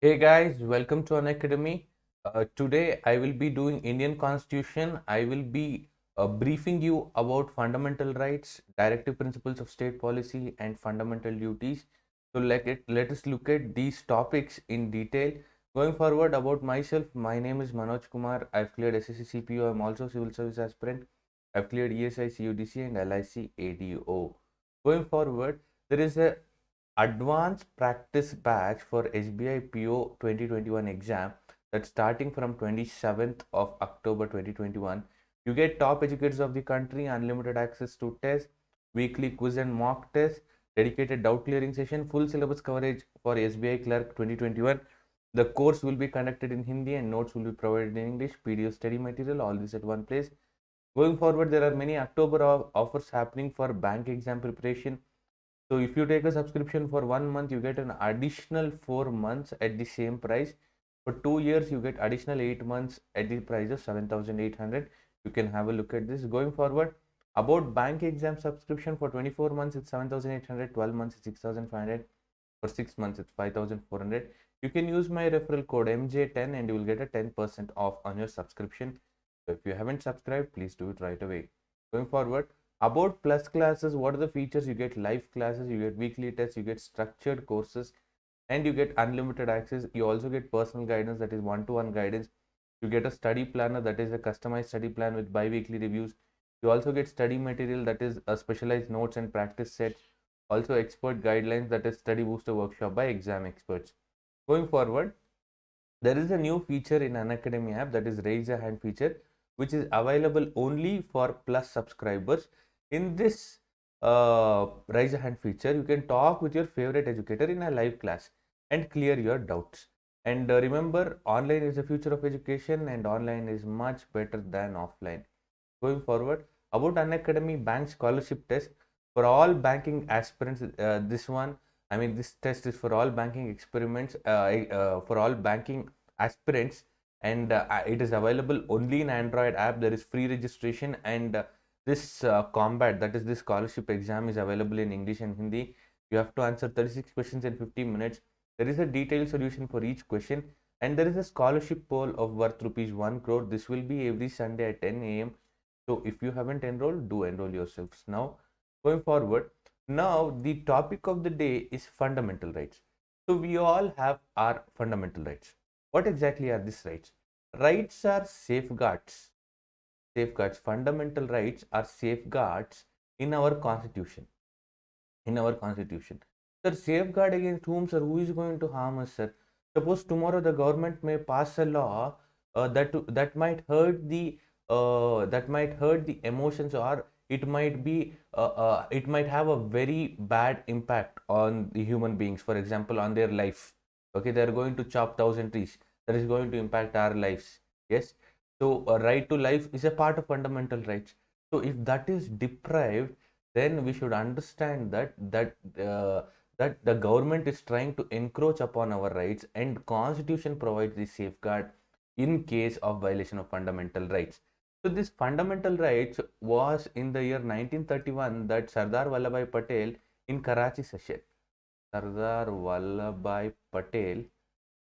Hey guys, welcome to Unacademy. Today I will be doing Indian Constitution. I will be briefing you about fundamental rights, directive principles of state policy, and fundamental duties. So let us look at these topics in detail. Going forward, about myself, my name is Manoj Kumar. I've cleared SSC CPO. I'm also civil service aspirant. I've cleared ESI CUDC and LIC ADO. Going forward, there is a advanced practice batch for SBI PO 2021 exam that's starting from 27th of October 2021. You get top educators of the country, unlimited access to tests, weekly quiz and mock tests, dedicated doubt clearing session, full syllabus coverage for SBI clerk 2021. The course will be conducted in Hindi and notes will be provided in English, PDF study material, all this at one place. Going forward, there are many October offers happening for bank exam preparation. So if you take a subscription for 1 month, you get an additional 4 months at the same price. For 2 years, you get additional 8 months at the price of 7,800. You can have a look at this. Going forward, about bank exam subscription for 24 months, it's 7,800. 12 months, it's 6,500. For 6 months, it's 5,400. You can use my referral code MJ10 and you will get a 10% off on your subscription. So if you haven't subscribed, please do it right away. Going forward, about plus classes, what are the features? You get live classes, you get weekly tests, you get structured courses, and you get unlimited access. You also get personal guidance, that is one-to-one guidance. You get a study planner, that is a customized study plan with bi-weekly reviews. You also get study material, that is a specialized notes and practice set. Also expert guidelines, that is study booster workshop by exam experts. Going forward, there is a new feature in Unacademy app, that is raise a hand feature, which is available only for plus subscribers. In this raise a hand feature, you can talk with your favorite educator in a live class and clear your doubts. And remember, online is the future of education and online is much better than offline. Going forward, about Unacademy bank scholarship test for all banking aspirants, this test is for all banking experiments, for all banking aspirants, and it is available only in Android app. There is free registration, and this combat, that is this scholarship exam, is available in English and Hindi. You have to answer 36 questions in 15 minutes. There is a detailed solution for each question, and there is a scholarship poll of worth rupees 1 crore. This will be every Sunday at 10 a.m. So if you haven't enrolled, do enroll yourselves now. Going forward, now the topic of the day is fundamental rights. So we all have our fundamental rights. What exactly are these rights? Rights are safeguards. Safeguards. Fundamental rights are safeguards in our constitution. In our constitution. Sir, safeguard against whom, sir? Who is going to harm us, sir? Suppose tomorrow the government may pass a law that might hurt the emotions, or it might have a very bad impact on the human beings. For example, on their life. Okay, they are going to chop 1,000 trees. That is going to impact our lives. Yes. So, a right to life is a part of fundamental rights. So, if that is deprived, then we should understand that the government is trying to encroach upon our rights, and constitution provides the safeguard in case of violation of fundamental rights. So this fundamental rights was in the year 1931 that Sardar Vallabhbhai Patel in Karachi session. Sardar Vallabhbhai Patel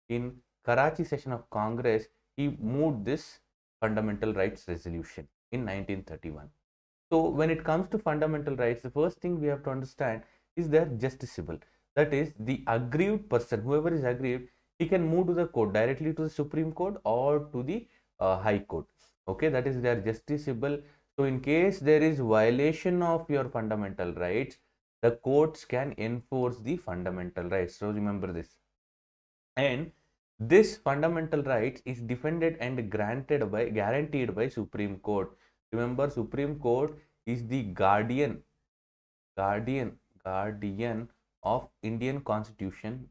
in Karachi session of Congress, he moved this fundamental rights resolution in 1931. So when it comes to fundamental rights, the first thing we have to understand is they're justiciable. That is, the aggrieved person, whoever is aggrieved, he can move to the court, directly to the Supreme Court or to the High Court. Okay, that is, they are justiciable. So in case there is violation of your fundamental rights, the courts can enforce the fundamental rights. So remember this. And this fundamental rights is defended and guaranteed by Supreme Court. Remember, Supreme Court is the guardian guardian of Indian Constitution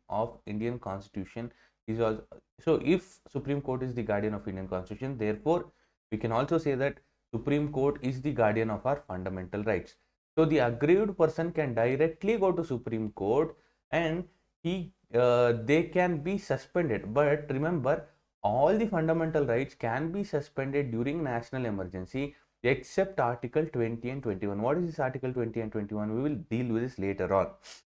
is also. So if Supreme Court is the guardian of Indian Constitution, therefore we can also say that Supreme Court is the guardian of our fundamental rights. So the aggrieved person can directly go to Supreme Court, and they can be suspended. But remember, all the fundamental rights can be suspended during national emergency except Article 20 and 21. What is this Article 20 and 21? We will deal with this later on.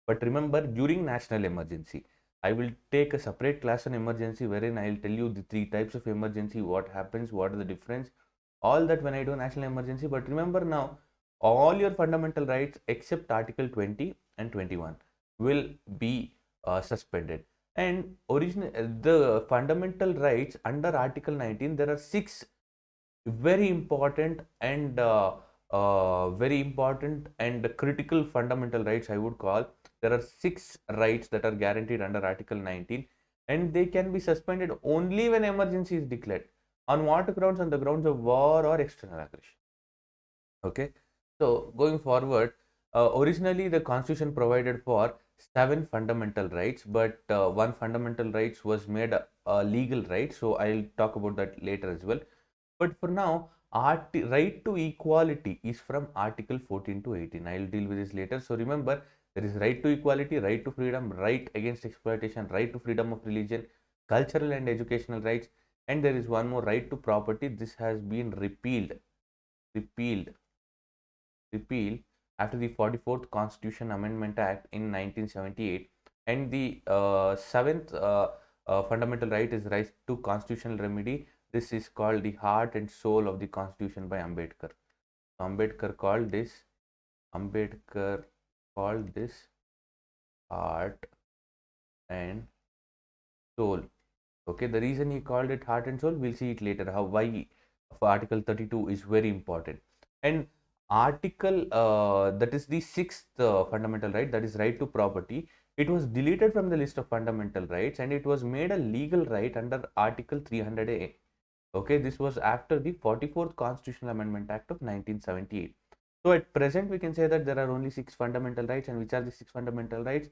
But remember, during national emergency. I will take a separate class on emergency wherein I'll tell you the three types of emergency, what happens, what are the difference, all that when I do national emergency. But remember now, all your fundamental rights except Article 20 and 21 will be suspended. And the fundamental rights under Article 19, there are six very important and critical fundamental rights, I would call. There are six rights that are guaranteed under Article 19, and they can be suspended only when emergency is declared. On what grounds? On the grounds of war or external aggression. Okay, so going forward, originally the constitution provided for seven fundamental rights, but one fundamental rights was made a legal right, so I'll talk about that later as well. But for now, right to equality is from Article 14 to 18. I'll deal with this later. So remember, there is right to equality, right to freedom, right against exploitation, right to freedom of religion, cultural and educational rights, and there is one more, right to property. This has been repealed, repealed after the 44th Constitution Amendment Act in 1978. And the seventh fundamental right is right to constitutional remedy. This is called the heart and soul of the Constitution by Ambedkar. Ambedkar called this heart and soul. Okay, the reason he called it heart and soul, we'll see it later. Why Article 32 is very important. And Article that is the sixth fundamental right, that is right to property. It was deleted from the list of fundamental rights and it was made a legal right under Article 300A. Okay, this was after the 44th Constitutional Amendment Act of 1978. So at present, we can say that there are only six fundamental rights. And which are the six fundamental rights?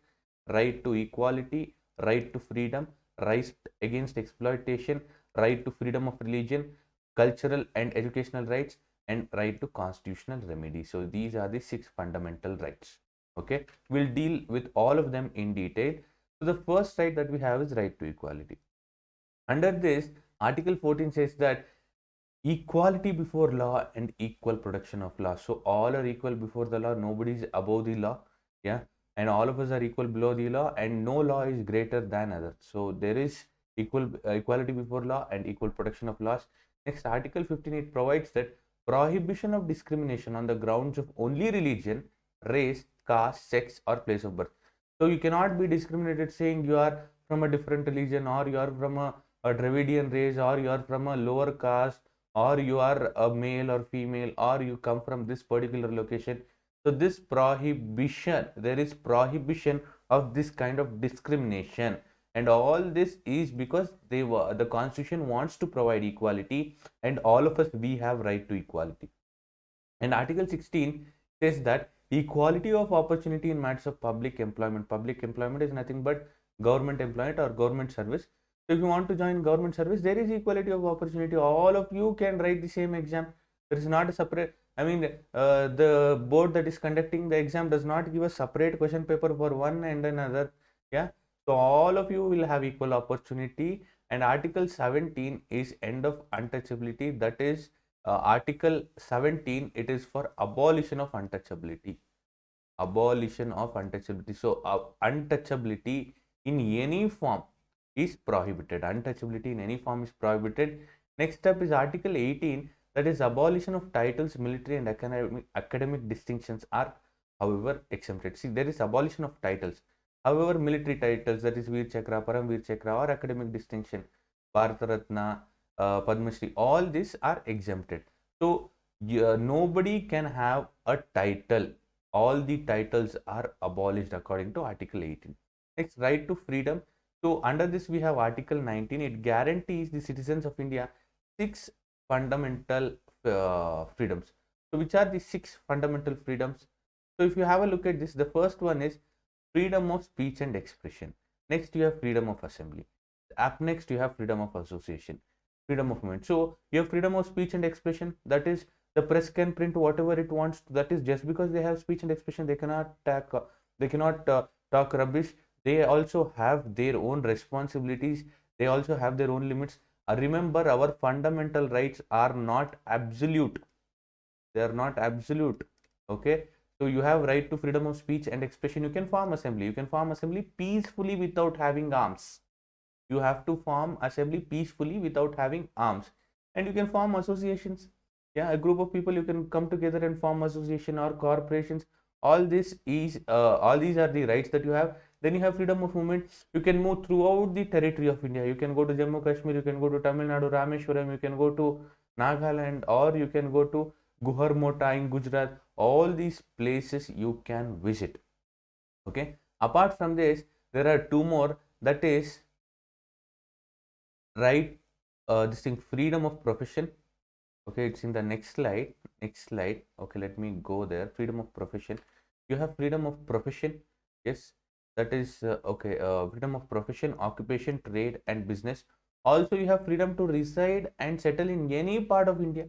Right to equality, right to freedom, right against exploitation, right to freedom of religion, cultural and educational rights, and right to constitutional remedy. So these are the six fundamental rights. Okay, we'll deal with all of them in detail. So the first right that we have is right to equality. Under this, Article 14 says that equality before law and equal protection of law. So all are equal before the law, nobody is above the law. Yeah, and all of us are equal below the law, and no law is greater than other. So there is equality before law and equal protection of laws. Next, Article 15, it provides that prohibition of discrimination on the grounds of only religion, race, caste, sex, or place of birth. So you cannot be discriminated saying you are from a different religion, or you are from a Dravidian race, or you are from a lower caste, or you are a male or female, or you come from this particular location. So this prohibition, there is prohibition of this kind of discrimination, and all this is because the constitution wants to provide equality, and all of us, we have right to equality. And Article 16 says that equality of opportunity in matters of public employment. Public employment is nothing but government employment or government service. So if you want to join government service, there is equality of opportunity. All of you can write the same exam. There is not a separate, I mean, the board that is conducting the exam does not give a separate question paper for one and another. Yeah. So all of you will have equal opportunity. And Article 17 is end of untouchability. That is Article 17, it is for abolition of untouchability. Abolition of untouchability. So untouchability in any form is prohibited. Untouchability in any form is prohibited. Next up is Article 18, that is abolition of titles, military and academic distinctions are however exempted. See, there is abolition of titles. However, military titles, that is Veer Chakra, Paramveer Chakra, or academic distinction, Bharata Ratna, Padma Shri, all these are exempted. So nobody can have a title. All the titles are abolished according to Article 18. Next, right to freedom. So under this we have Article 19. It guarantees the citizens of India six fundamental freedoms. So which are the six fundamental freedoms? So if you have a look at this, the first one is freedom of speech and expression. Next, you have freedom of assembly. Up next, you have freedom of association, freedom of movement. So you have freedom of speech and expression. That is, the press can print whatever it wants. That is, just because they have speech and expression, they cannot talk rubbish. They also have their own responsibilities. They also have their own limits. Remember, our fundamental rights are not absolute. They are not absolute. Okay. So you have right to freedom of speech and expression. You can form assembly. You can form assembly peacefully without having arms. You have to form assembly peacefully without having arms. And you can form associations. Yeah, a group of people, you can come together and form association or corporations. All these are the rights that you have. Then you have freedom of movement. You can move throughout the territory of India. You can go to Jammu Kashmir, you can go to Tamil Nadu, Rameshwaram, you can go to Nagaland, or you can go to Guharmota in Gujarat. All these places you can visit. Okay. Apart from this, there are two more. That is right. This thing, freedom of profession. Okay, it's in the next slide. Okay, let me go there. Freedom of profession. You have freedom of profession. Yes, that is okay. Freedom of profession, occupation, trade, and business. Also, you have freedom to reside and settle in any part of India.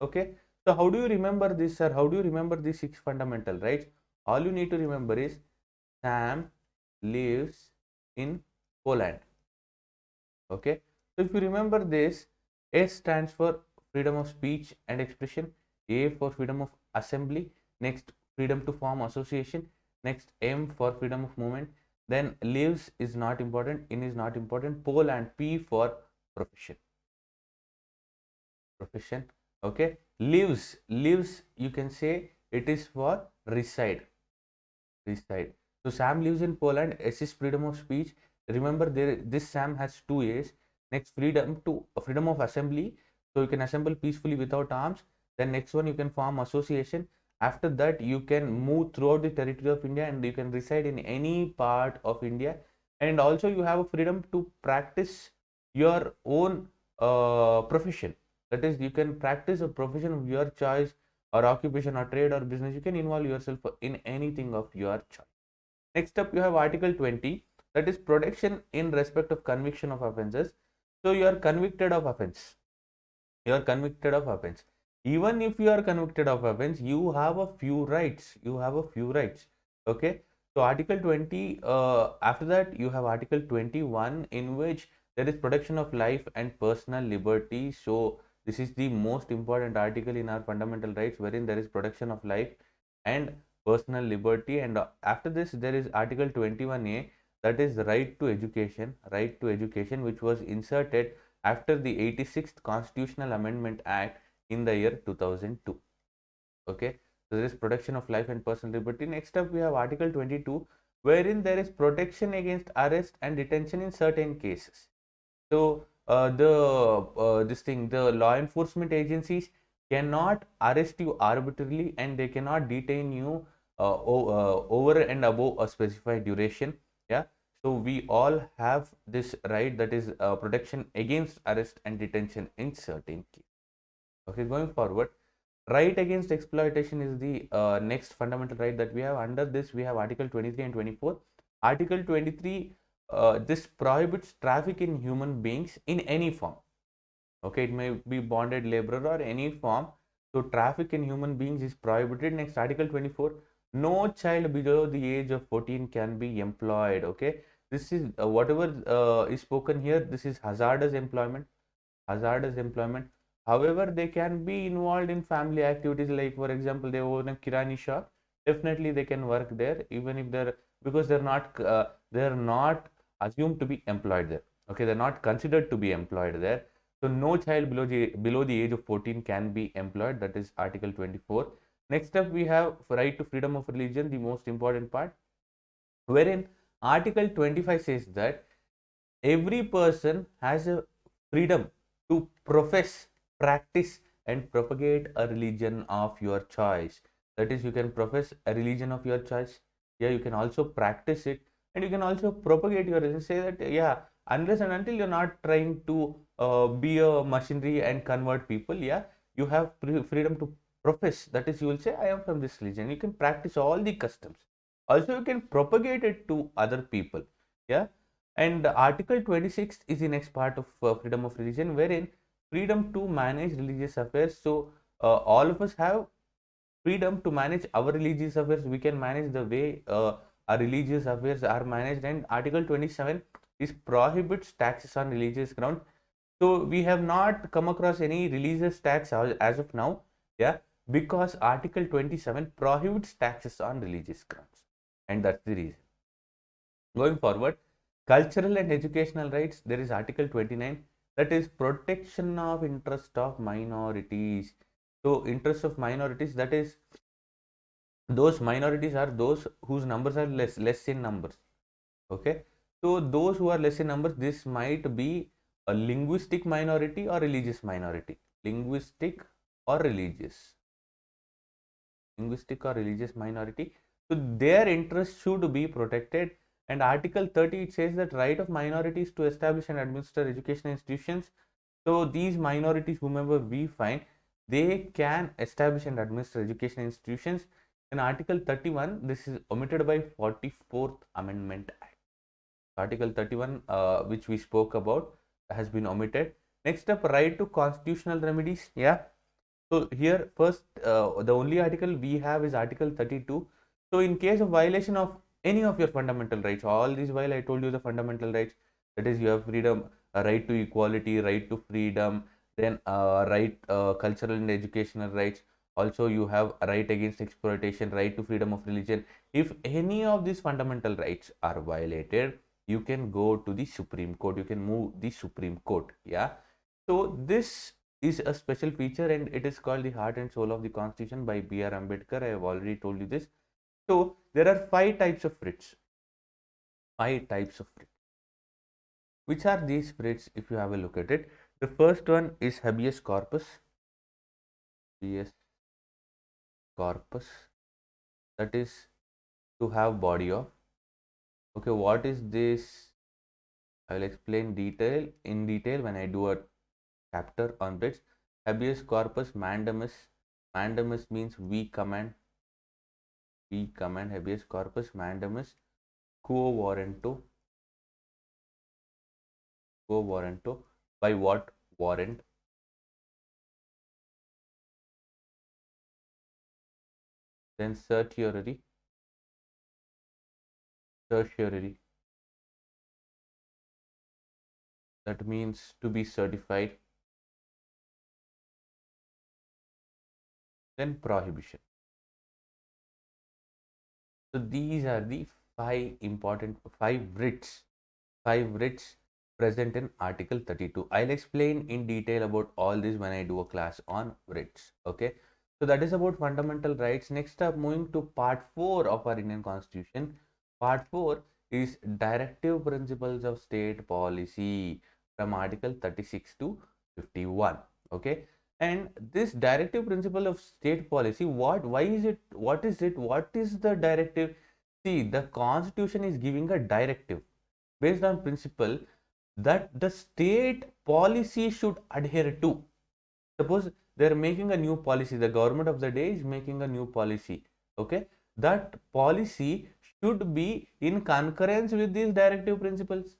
Okay, so how do you remember this, sir? How do you remember these 6 fundamental rights? All you need to remember is Sam lives in Poland. Okay, so if you remember this, S stands for freedom of speech and expression, A for freedom of assembly, next freedom to form association, next M for freedom of movement, then lives is not important, in is not important, Poland, P for profession. Okay, lives you can say it is for reside. So Sam lives in Poland. S is freedom of speech. Remember, this Sam has 2 A's. Next, freedom of assembly. So you can assemble peacefully without arms. Then next one, you can form association. After that, you can move throughout the territory of India and you can reside in any part of India. And also you have a freedom to practice your own profession. That is, you can practice a profession of your choice, or occupation or trade or business. You can involve yourself in anything of your choice. Next up, you have Article 20, that is protection in respect of conviction of offences. So you are convicted of offence. You are convicted of offence. Even if you are convicted of offence, you have a few rights. You have a few rights. Okay. So Article 20. After that, you have Article 21, in which there is protection of life and personal liberty. So this is the most important article in our fundamental rights, wherein there is protection of life and personal liberty. And after this, there is Article 21A, that is right to education. Right to education, which was inserted after the 86th Constitutional Amendment Act in the year 2002. Okay, so there is protection of life and personal liberty. Next up, we have Article 22, wherein there is protection against arrest and detention in certain cases. So the law enforcement agencies cannot arrest you arbitrarily, and they cannot detain you over and above a specified duration. Yeah, so we all have this right, that is protection against arrest and detention in certain cases. Okay, going forward, right against exploitation is the next fundamental right that we have. Under this, we have Article 23 and 24. Article 23, this prohibits traffic in human beings in any form. Okay, it may be bonded laborer or any form. So traffic in human beings is prohibited. Next, Article 24, no child below the age of 14 can be employed. Okay, this is whatever is spoken here, this is hazardous employment. However, they can be involved in family activities, like for example, they own a kirani shop. Definitely, they can work there, even if they're, because they're not assumed to be employed there. Okay, they're not considered to be employed there. So no child below the age of 14 can be employed. That is Article 24. Next up, we have right to freedom of religion, the most important part, wherein Article 25 says that every person has a freedom to profess, practice, and propagate a religion of your choice. That is, you can profess a religion of your choice. Yeah, you can also practice it, and you can also propagate your religion. Say that, yeah, unless and until you're not trying to be a machinery and convert people, yeah, you have freedom to profess. That is, you will say, I am from this religion. You can practice all the customs. Also, you can propagate it to other people. Yeah, and Article 26 is the next part of freedom of religion, wherein freedom to manage religious affairs. So all of us have freedom to manage our religious affairs. We can manage the way our religious affairs are managed. And Article 27 is prohibits taxes on religious grounds. So we have not come across any religious tax as of now. Yeah, Because Article 27 prohibits taxes on religious grounds, and that's the reason. Going forward, cultural and educational rights, there is Article 29, that is protection of interest of minorities. So interest of minorities, that is, those minorities are those whose numbers are less in numbers. Okay, so those who are less in numbers, this might be a linguistic minority or religious minority. Linguistic or religious. Linguistic or religious minority. So their interests should be protected. And Article 30, it says that right of minorities to establish and administer educational institutions. So these minorities, whomever we find, they can establish and administer educational institutions. In Article 31, this is omitted by 44th Amendment Act. Article 31, which we spoke about, has been omitted. Next up, right to constitutional remedies. Yeah. So here first, the only article we have is Article 32. So in case of violation of any of your fundamental rights, all these while I told you the fundamental rights, that is you have freedom, right to equality, right to freedom, then right cultural and educational rights. Also you have a right against exploitation, right to freedom of religion. If any of these fundamental rights are violated, you can go to the Supreme Court, you can move the Supreme Court. Yeah. So this is a special feature, and it is called the heart and soul of the Constitution by B.R. Ambedkar. I have already told you this. So there are five types of writs. Five types of writs. Which are these writs? If you have a look at it, the first one is habeas corpus. Habeas corpus, that is to have body of. Okay, what is this? I will explain in detail when I do a chapter on writs. Habeas corpus mandamus. Mandamus means we command. We command habeas corpus mandamus quo warranto. Quo warranto. By what warrant? Then certiorari. Tertiary. That means to be certified. Then prohibition. So these are the five writs. Five writs present in Article 32. I'll explain in detail about all this when I do a class on writs. Okay. So that is about fundamental rights. Next up, moving to part 4 of our Indian Constitution. Part 4 is directive principles of state policy from Article 36 to 51. Okay. And this directive principle of state policy, why is it, what is it, what is the directive? See, the Constitution is giving a directive based on principle that the state policy should adhere to. Suppose they are making a new policy, the government of the day is making a new policy. Okay, that policy should be in concurrence with these directive principles.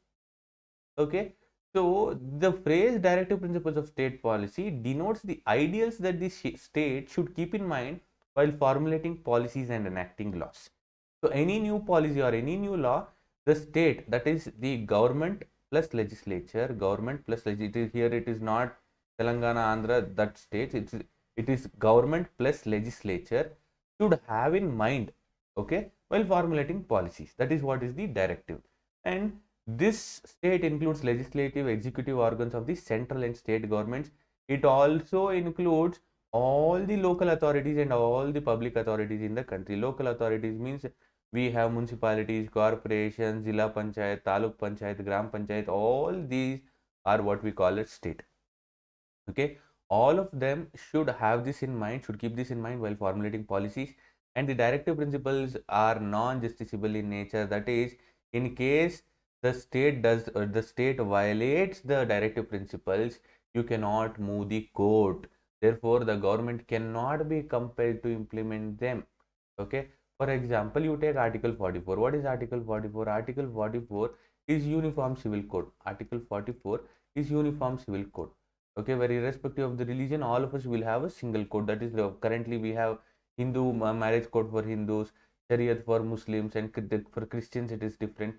Okay, so the phrase directive principles of state policy denotes the ideals that the state should keep in mind while formulating policies and enacting laws. So any new policy or any new law, the state, that is the government plus legislature, government plus legislature, here it is not Telangana, Andhra, that states, it is government plus legislature should have in mind, okay, while formulating policies. That is what is the directive. And this state includes legislative, executive organs of the central and state governments. It also includes all the local authorities and all the public authorities in the country. Local authorities means we have municipalities, corporations, Zilla Panchayat, Taluk Panchayat, Gram Panchayat, all these are what we call it state. Okay, all of them should have this in mind, should keep this in mind while formulating policies. And the directive principles are non-justiciable in nature. That is, in case the state violates the directive principles, you cannot move the court. Therefore, the government cannot be compelled to implement them. Okay. For example, you take Article 44. What is Article 44? Article 44 is Uniform Civil Code. Article 44 is Uniform Civil Code. Okay, where irrespective of the religion, all of us will have a single code. That is, currently we have Hindu marriage code for Hindus, Shariat for Muslims, and for Christians it is different.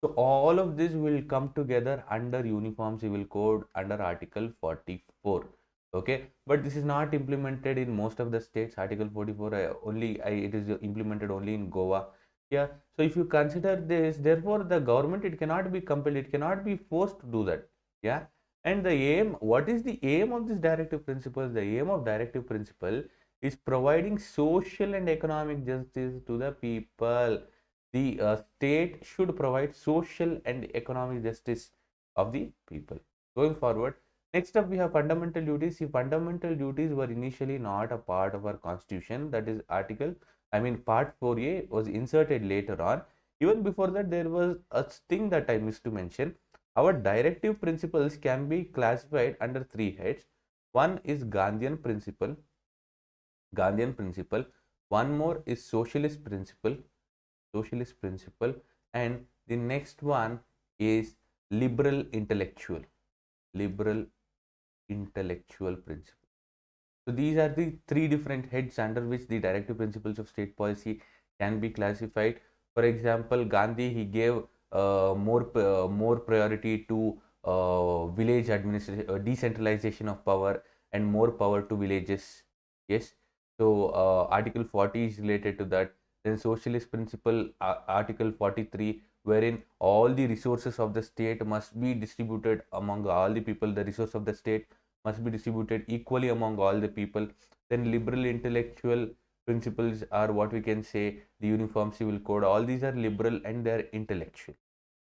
So all of this will come together under Uniform Civil Code under Article 44. Okay, but this is not implemented in most of the states. Article 44 it is implemented only in Goa. Yeah, so if you consider this, therefore the government, it cannot be compelled, it cannot be forced to do that. Yeah, and the aim, what is the aim of this directive principle? The aim of directive principle is providing social and economic justice to the people. The state should provide social and economic justice of the people. Going forward, next up, we have fundamental duties. See, fundamental duties were initially not a part of our constitution. That is part 4A was inserted later on. Even before that, there was a thing that I missed to mention. Our directive principles can be classified under three heads. One is Gandhian principle. Gandhian principle. One more is socialist principle. Socialist principle. And the next one is liberal intellectual. Liberal intellectual principle. So these are the three different heads under which the directive principles of state policy can be classified. For example, Gandhi, he gave more priority to village administration, decentralization of power, and more power to villages. Yes. So Article 40 is related to that. Then socialist principle, Article 43, wherein all the resources of the state must be distributed among all the people. The resource of the state must be distributed equally among all the people. Then liberal intellectual principles are what we can say the uniform civil code. All these are liberal and they are intellectual.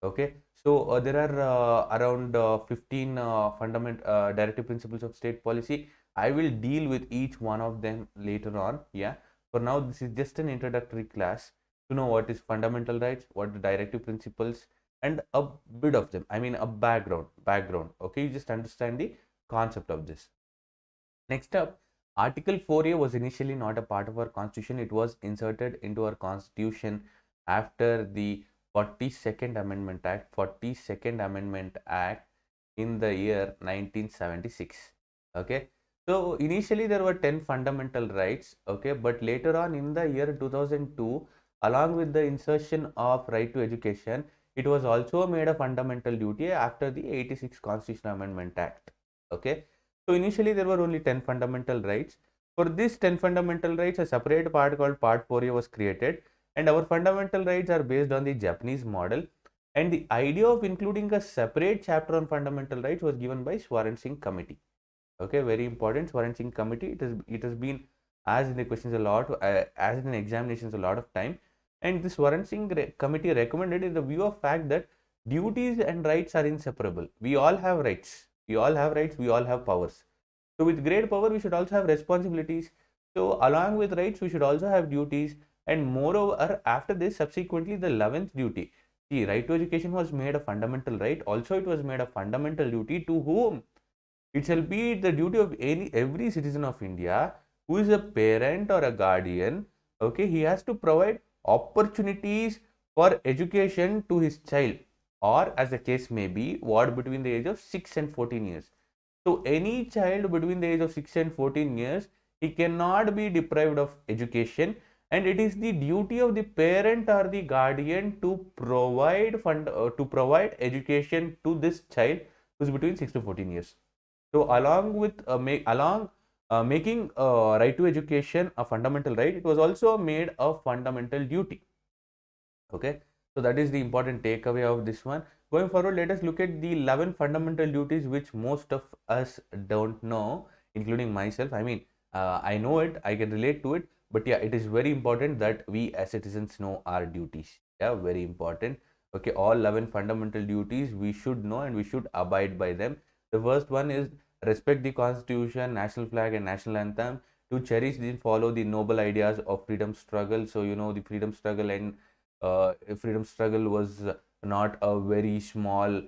Okay, so there are around 15 directive principles of state policy. I will deal with each one of them later on. Yeah, for now this is just an introductory class to know what is fundamental rights, what the directive principles, and a bit of them. I mean a background. Okay, you just understand the concept of this. Next up, Article 4A was initially not a part of our constitution. It was inserted into our constitution after the 42nd Amendment Act, 42nd Amendment Act in the year 1976. Okay. So initially there were 10 fundamental rights. Okay. But later on in the year 2002, along with the insertion of right to education, it was also made a fundamental duty after the 86 Constitutional Amendment Act. Okay. So initially there were only 10 fundamental rights. For this 10 fundamental rights, a separate part called Part 4A was created, and our fundamental rights are based on the Japanese model. And the idea of including a separate chapter on fundamental rights was given by Swaran Singh Committee. Okay, very important. Swaran Singh Committee. It has been asked in the questions a lot, asked in examinations a lot of time. And this Swaran Singh Committee recommended in the view of fact that duties and rights are inseparable. We all have rights. We all have rights. We all have powers. So with great power, we should also have responsibilities. So along with rights, we should also have duties. And moreover, after this, subsequently, the 11th duty. See, right to education was made a fundamental right. Also, it was made a fundamental duty to whom? It shall be the duty of every citizen of India who is a parent or a guardian. Okay, he has to provide opportunities for education to his child, or as the case may be, what between the age of 6 and 14 years. So any child between the age of 6 and 14 years, he cannot be deprived of education, and it is the duty of the parent or the guardian to provide education to this child who is between 6 to 14 years. So along with making right to education a fundamental right, it was also made a fundamental duty. Okay, so that is the important takeaway of this one. Going forward, let us look at the 11 fundamental duties which most of us don't know, including myself. I mean, I know it, I can relate to it, but yeah, it is very important that we as citizens know our duties. Yeah, very important. Okay, all 11 fundamental duties we should know and we should abide by them. The first one is respect the constitution, national flag and national anthem, to cherish and follow the noble ideas of freedom struggle. So you know the freedom struggle, and freedom struggle was not a very small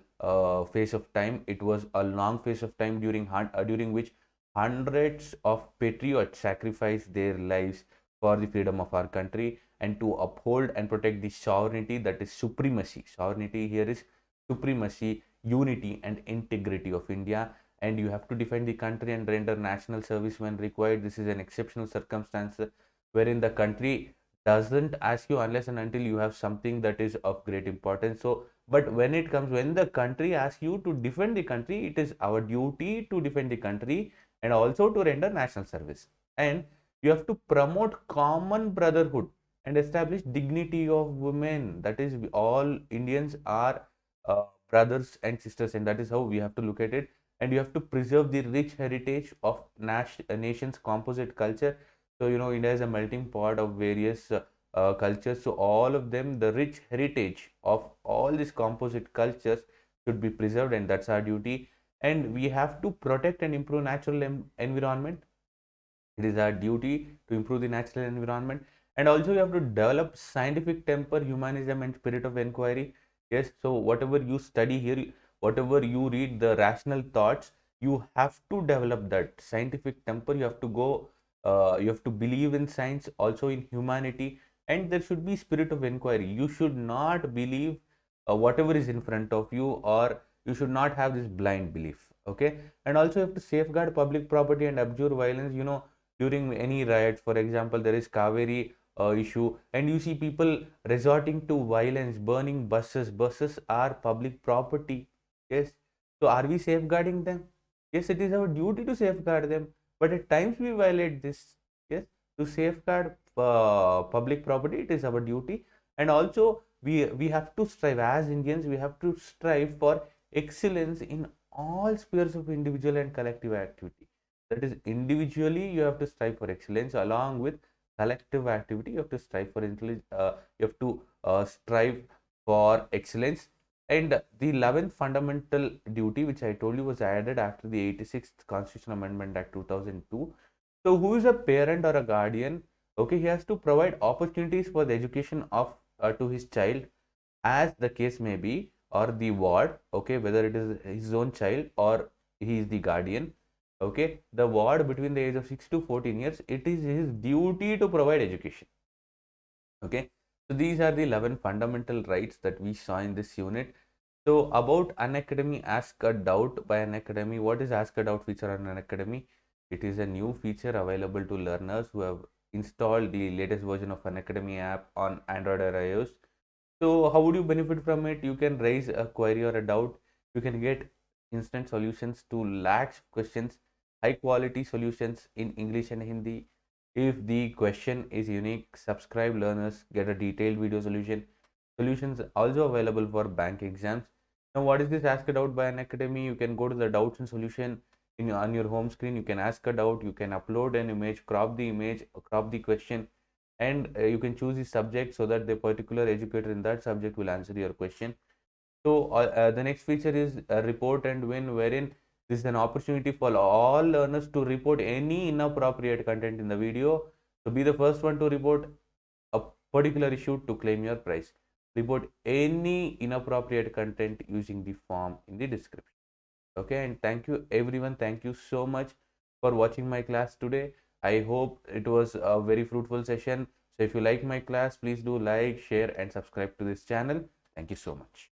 phase of time. It was a long phase of time during which hundreds of patriots sacrificed their lives for the freedom of our country and to uphold and protect the sovereignty, that is supremacy. Sovereignty here is supremacy, unity and integrity of India. And you have to defend the country and render national service when required. This is an exceptional circumstance wherein the country doesn't ask you unless and until you have something that is of great importance. So but when the country asks you to defend the country, it is our duty to defend the country, and also to render national service. And you have to promote common brotherhood and establish dignity of women. That is, all Indians are brothers and sisters, and that is how we have to look at it. And you have to preserve the rich heritage of a nation's composite culture. So, India is a melting pot of various cultures. So, all of them, the rich heritage of all these composite cultures should be preserved, and that's our duty. And we have to protect and improve natural environment. It is our duty to improve the natural environment. And also, you have to develop scientific temper, humanism, and spirit of inquiry. Yes, so whatever you study here, whatever you read, the rational thoughts, you have to develop that scientific temper. You have to go, you have to believe in science, also in humanity, and there should be spirit of inquiry. You should not believe whatever is in front of you, or you should not have this blind belief. Okay, and also you have to safeguard public property and abjure violence. During any riot, for example, there is Kaveri issue, and you see people resorting to violence, burning buses. Buses are public property. Yes. So are we safeguarding them? Yes, it is our duty to safeguard them, but at times we violate this. Yes. To safeguard public property, it is our duty. And also we have to strive as Indians. We have to strive for excellence in all spheres of individual and collective activity. That is, individually you have to strive for excellence, along with collective activity you have to strive for you have to strive for excellence. And the 11th fundamental duty, which I told you, was added after the 86th Constitutional Amendment Act 2002. So who is a parent or a guardian? Okay, he has to provide opportunities for the education of to his child, as the case may be, or the ward. Okay, whether it is his own child or he is the guardian. Okay, the ward between the age of 6 to 14 years, it is his duty to provide education. Okay, so these are the 11 fundamental rights that we saw in this unit. So about Unacademy Ask a Doubt by Unacademy. What is Ask a Doubt feature on Unacademy? It is a new feature available to learners who have installed the latest version of Unacademy app on Android or iOS. So how would you benefit from it? You can raise a query or a doubt. You can get instant solutions to lakhs of questions, high quality solutions in English and Hindi. If the question is unique, subscribe learners get a detailed video solution. Solutions also available for bank exams. Now, what is this Ask a Doubt by Unacademy? You can go to the doubts and solution on your home screen. You can ask a doubt. You can upload an image, crop the question, and you can choose the subject so that the particular educator in that subject will answer your question. So the next feature is report and win, wherein this is an opportunity for all learners to report any inappropriate content in the video. So be the first one to report a particular issue to claim your prize. Report any inappropriate content using the form in the description. Okay, and thank you everyone. Thank you so much for watching my class today. I hope it was a very fruitful session. So if you like my class, please do like, share, and subscribe to this channel. Thank you so much.